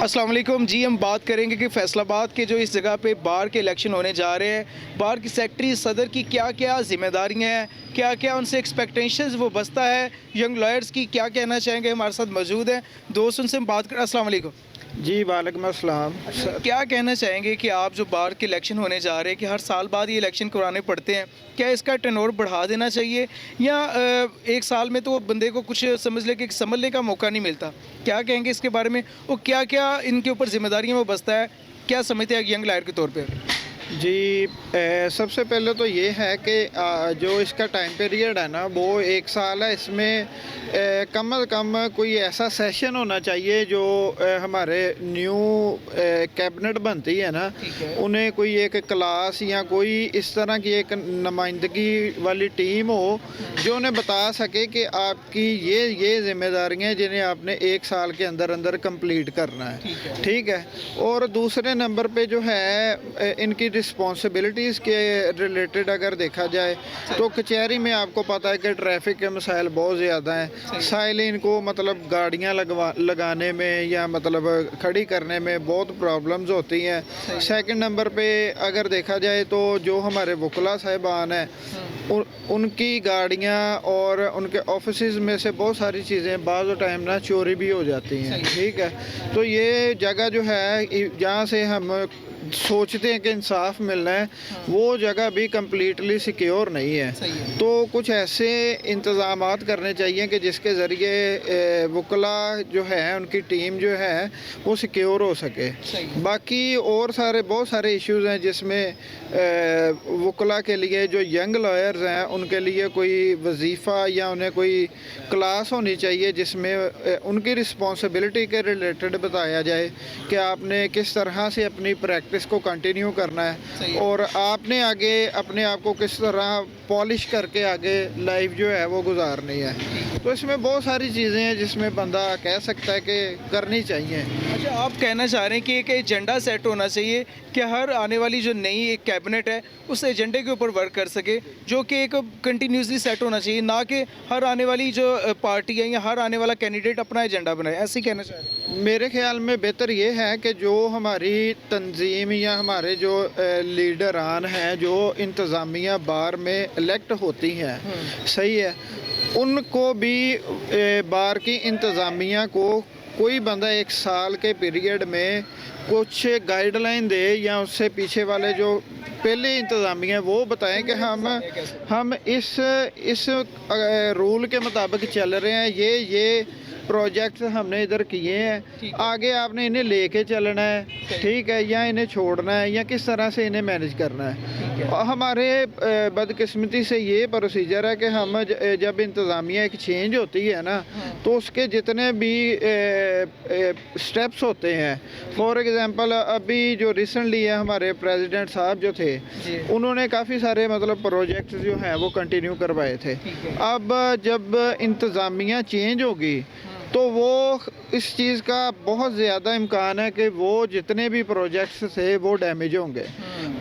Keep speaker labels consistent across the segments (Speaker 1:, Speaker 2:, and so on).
Speaker 1: अस्सलाम वालेकुम जी। हम बात करेंगे कि फैसलाबाद के जो इस जगह पे बार के इलेक्शन होने जा रहे हैं, बार की सेक्रेटरी सदर की क्या क्या ज़िम्मेदारियां हैं, क्या क्या उनसे एक्सपेक्टेशंस वो बसता है, यंग लॉयर्स की क्या कहना चाहेंगे। हमारे साथ मौजूद हैं दोस्त, उनसे हम बात करें। अस्सलाम वालेकुम
Speaker 2: जी वालेकुम अस्सलाम।
Speaker 1: क्या कहना चाहेंगे कि आप जो बार के इलेक्शन होने जा रहे हैं कि हर साल बाद ये इलेक्शन कराने पड़ते हैं, क्या इसका टर्नओवर बढ़ा देना चाहिए या एक साल में तो बंदे को कुछ समझ ले कि समझने का मौका नहीं मिलता, क्या कहेंगे इसके बारे में और क्या क्या इनके ऊपर जिम्मेदारियां वो बसता है, क्या समझते हैं यंग लायर के तौर पे।
Speaker 2: जी सबसे पहले तो ये है कि जो इसका टाइम पीरियड है ना वो एक साल है। इसमें कम अज़ कम कोई ऐसा सेशन होना चाहिए जो हमारे न्यू कैबिनेट बनती है ना, उन्हें कोई एक क्लास या कोई इस तरह की एक नुमाइंदगी वाली टीम हो जो उन्हें बता सके कि आपकी ये जिम्मेदारियां हैं जिन्हें आपने एक साल के अंदर अंदर कंप्लीट करना है। ठीक है। और दूसरे नंबर पे जो है इनकी रिस्पॉन्सिबिलिटीज़ के रिलेटेड अगर देखा जाए तो कचहरी में आपको पता है कि ट्रैफिक के मसाइल बहुत ज़्यादा हैं। साइलिन को मतलब गाड़ियाँ लगाने में या मतलब खड़ी करने में बहुत प्रॉब्लम्स होती हैं। सेकंड नंबर पे अगर देखा जाए तो जो हमारे वकला साहिबान हैं उनकी गाड़ियाँ और उनके ऑफिस में से बहुत सारी चीज़ें बाज़ टाइम ना चोरी भी हो जाती हैं। ठीक है। तो ये जगह जो है जहाँ से हम सोचते हैं कि इंसाफ मिलना है वो जगह भी कम्प्लीटली सिक्योर नहीं है। तो कुछ ऐसे इंतज़ामात करने चाहिए कि जिसके ज़रिए वकला जो है उनकी टीम जो है वो सिक्योर हो सके। बाकी और बहुत सारे इश्यूज़ हैं जिसमें वकला के लिए जो यंग लॉयर्स हैं उनके लिए कोई वजीफ़ा या उन्हें कोई क्लास होनी चाहिए जिसमें उनकी रिस्पॉन्सिबिलिटी के रिलेटेड बताया जाए कि आपने किस तरह से अपनी प्रैक्टिस को कंटिन्यू करना है और आपने आगे अपने आप को किस तरह पॉलिश करके आगे लाइफ जो है वो गुजारनी है। तो इसमें बहुत सारी चीज़ें हैं जिसमें बंदा कह सकता है कि करनी चाहिए।
Speaker 1: अच्छा, आप कहना चाह रहे हैं कि एक एजेंडा सेट होना चाहिए कि हर आने वाली जो नई एक कैबिनेट है उस एजेंडे के ऊपर वर्क कर सके, जो कि एक कंटिन्यूसली सेट होना चाहिए, ना कि हर आने वाली जो पार्टी है या हर आने वाला कैंडिडेट अपना एजेंडा बनाए, ऐसे ही कहना चाह रहे हैं।
Speaker 2: मेरे ख्याल में बेहतर ये है कि जो हमारी तंजीम या हमारे जो लीडरान हैं जो इंतज़ामिया बार में इलेक्ट होती हैं, सही है, उनको भी बार की इंतज़ामिया को कोई बंदा एक साल के पीरियड में कुछ गाइडलाइन दे या उससे पीछे वाले जो पहले इंतज़ामिया वो बताएं कि हम इस रूल के मुताबिक चल रहे हैं, ये प्रोजेक्ट्स हमने इधर किए हैं, आगे आपने इन्हें लेके चलना है, ठीक है, या इन्हें छोड़ना है या किस तरह से इन्हें मैनेज करना है। और हमारे बदकिस्मती से ये प्रोसीजर है कि हम जब इंतज़ामिया एक चेंज होती है ना तो उसके जितने भी स्टेप्स होते हैं, फॉर एग्ज़ाम्पल अभी जो रिसेंटली है हमारे प्रेसिडेंट साहब जो थे उन्होंने काफ़ी सारे मतलब प्रोजेक्ट्स जो हैं वो कंटिन्यू करवाए थे। अब जब इंतज़ामिया चेंज होगी तो वो इस चीज़ का बहुत ज़्यादा इम्कान है कि वो जितने भी प्रोजेक्ट्स थे वो डैमेज होंगे।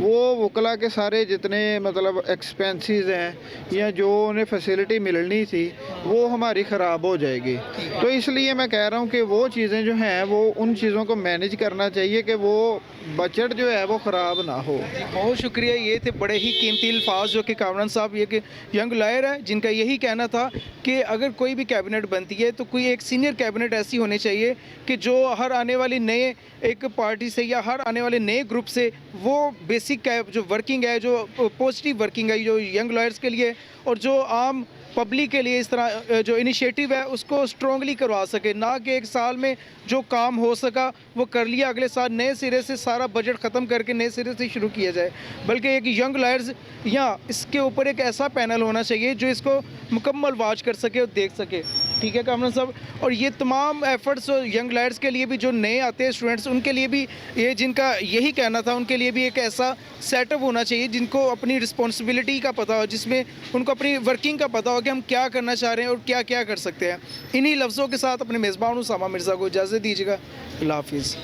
Speaker 2: वो वकला के सारे जितने मतलब एक्सपेंसेस हैं या जो उन्हें फैसिलिटी मिलनी थी वो हमारी ख़राब हो जाएगी। तो इसलिए मैं कह रहा हूँ कि वो चीज़ें जो हैं वो उन चीज़ों को मैनेज करना चाहिए कि वो बजट जो है वो ख़राब ना हो।
Speaker 1: बहुत शुक्रिया। ये थे बड़े ही कीमती अल्फाज जो कि कामरान साहब ये कि यंग लॉयर है जिनका यही कहना था कि अगर कोई भी कैबिनेट बनती है तो कोई एक सीनियर कैबिनेट ऐसी होनी चाहिए कि जो हर आने वाली नए एक पार्टी से या हर आने वाले नए ग्रुप से वो बेसिक जो वर्किंग है, जो पॉजिटिव वर्किंग है जो यंग लॉयर्स के लिए और जो आम पब्लिक के लिए इस तरह जो इनिशिएटिव है उसको स्ट्रॉन्गली करवा सके, ना कि एक साल में जो काम हो सका वो कर लिया, अगले साल नए सिरे से सारा बजट ख़त्म करके नए सिरे से शुरू किया जाए। बल्कि एक यंग लॉयर्स या इसके ऊपर एक ऐसा पैनल होना चाहिए जो इसको मुकम्मल वॉच कर सके और देख सके। ठीक है कामरान साहब। और ये तमाम एफ़र्ट्स यंग लॉयर्स के लिए भी जो नए आते हैं स्टूडेंट्स उनके लिए भी ये जिनका यही कहना था उनके लिए भी एक ऐसा सेटअप होना चाहिए जिनको अपनी रिस्पॉन्सिबिलिटी का पता हो, जिसमें उनको अपनी वर्किंग का पता हो कि हम क्या करना चाह रहे हैं और क्या क्या कर सकते हैं। इन्हीं लफ्ज़ों के साथ अपने मेज़बान उसामा मिर्ज़ा को इजाज़त दीजिएगा। अल्लाह हाफ़िज़।